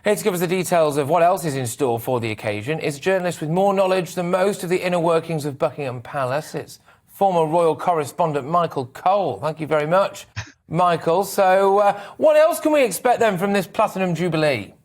Here to give us the details of what else is in store for the occasion is a journalist with more knowledge than most of the inner workings of Buckingham Palace. It's former royal correspondent Michael Cole. Thank you very much, Michael. So what else can we expect then from this Platinum Jubilee?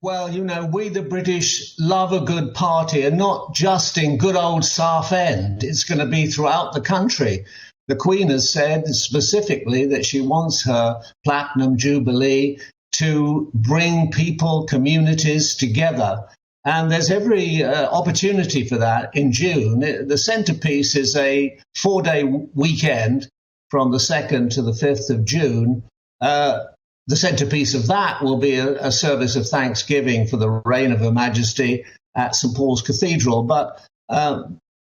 Well, you know, we the British love a good party, and not just in good old Southend. It's going to be throughout the country. The Queen has said specifically that she wants her Platinum Jubilee to bring people, communities together. And there's every opportunity for that in June. The centrepiece is a 4-day weekend from the 2nd to the 5th of June. The centrepiece of that will be a service of thanksgiving for the reign of Her Majesty at St Paul's Cathedral. But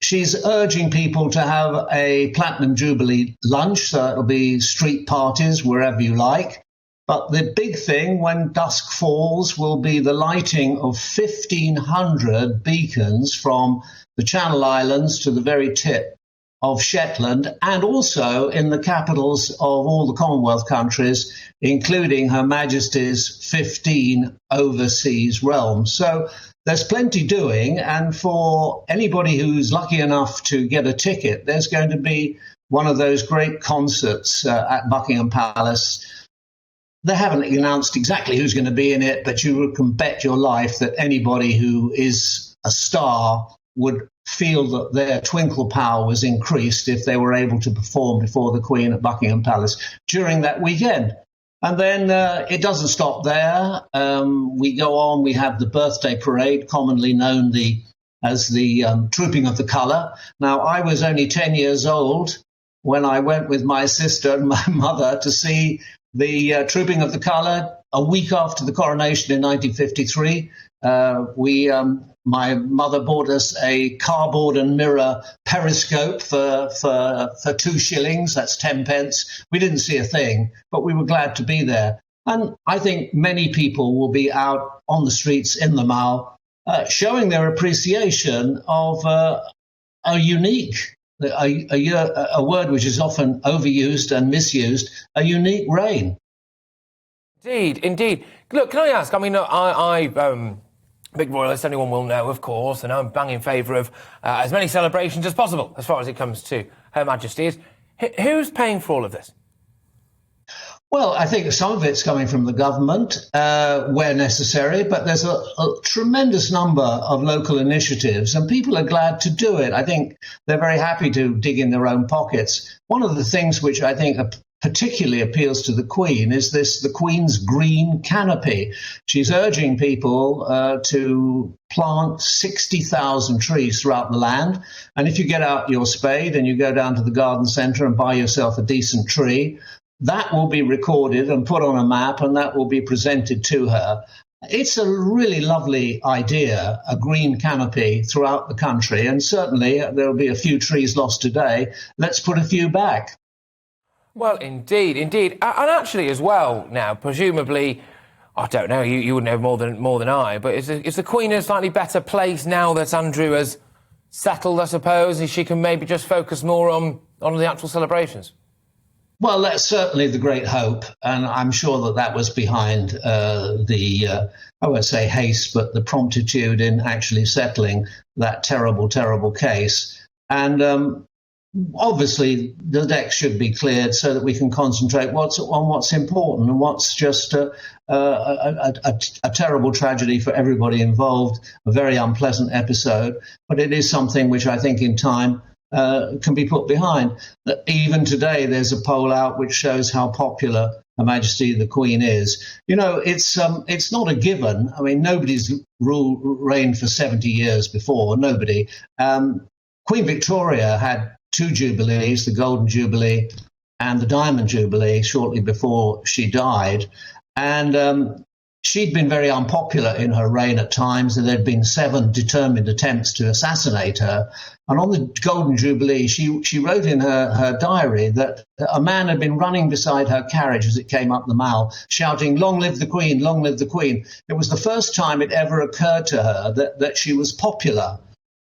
she's urging people to have a Platinum Jubilee lunch, so it'll be street parties wherever you like. But the big thing when dusk falls will be the lighting of 1,500 beacons from the Channel Islands to the very tip of Shetland, and also in the capitals of all the Commonwealth countries, including Her Majesty's 15 overseas realms. So there's plenty doing, and for anybody who's lucky enough to get a ticket, there's going to be one of those great concerts at Buckingham Palace. They haven't announced exactly who's going to be in it, but you can bet your life that anybody who is a star would feel that their twinkle power was increased if they were able to perform before the Queen at Buckingham Palace during that weekend. And then it doesn't stop there. We go on, we have the birthday parade, commonly known as the Trooping of the Colour. Now, I was only 10 years old when I went with my sister and my mother to see the Trooping of the Colour a week after the coronation in 1953. My mother bought us a cardboard and mirror periscope for 2 shillings. That's 10 pence. We didn't see a thing, but we were glad to be there. And I think many people will be out on the streets in the Mall showing their appreciation of a unique, a word which is often overused and misused, a unique reign. Indeed. Look, can I ask, I mean, I big royalist, anyone will know, of course, and I'm bang in favour of as many celebrations as possible as far as it comes to Her Majesty's. Who's paying for all of this? Well, I think some of it's coming from the government where necessary, but there's a tremendous number of local initiatives, and people are glad to do it. I think they're very happy to dig in their own pockets. One of the things which I think particularly appeals to the Queen is the Queen's green canopy. She's urging people to plant 60,000 trees throughout the land. And if you get out your spade and you go down to the garden centre and buy yourself a decent tree, that will be recorded and put on a map, and that will be presented to her. It's a really lovely idea, a green canopy throughout the country, and certainly there will be a few trees lost today. Let's put a few back. Well, indeed. And actually as well now, presumably, I don't know, you would know more than I, but is the Queen in a slightly better place now that Andrew has settled, I suppose, and she can maybe just focus more on the actual celebrations? Well, that's certainly the great hope, and I'm sure that was behind I won't say haste, but the promptitude in actually settling that terrible, terrible case. And obviously, the decks should be cleared so that we can concentrate on what's important and what's just a terrible tragedy for everybody involved, a very unpleasant episode. But it is something which I think in time can be put behind. Even today, there's a poll out which shows how popular Her Majesty the Queen is. You know, it's not a given. I mean, nobody's reigned for 70 years before. Nobody. Queen Victoria had 2 jubilees, the Golden Jubilee and the Diamond Jubilee, shortly before she died. And she'd been very unpopular in her reign at times, and there'd been 7 determined attempts to assassinate her. And on the Golden Jubilee, she wrote in her diary that a man had been running beside her carriage as it came up the Mall, shouting, "Long live the Queen, long live the Queen." It was the first time it ever occurred to her that she was popular.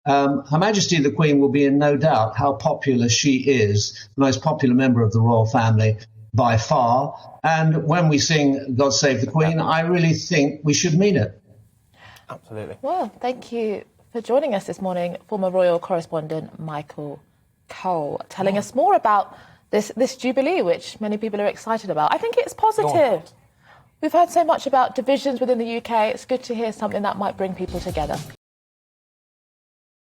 Her Majesty the Queen will be in no doubt how popular she is, the most popular member of the royal family. by far. And when we sing God Save the Queen, I really think we should mean it. Absolutely. Well, thank you for joining us this morning, former royal correspondent Michael Cole, telling us more about this Jubilee, which many people are excited about. I think it's positive. We've heard so much about divisions within the UK. It's good to hear something that might bring people together.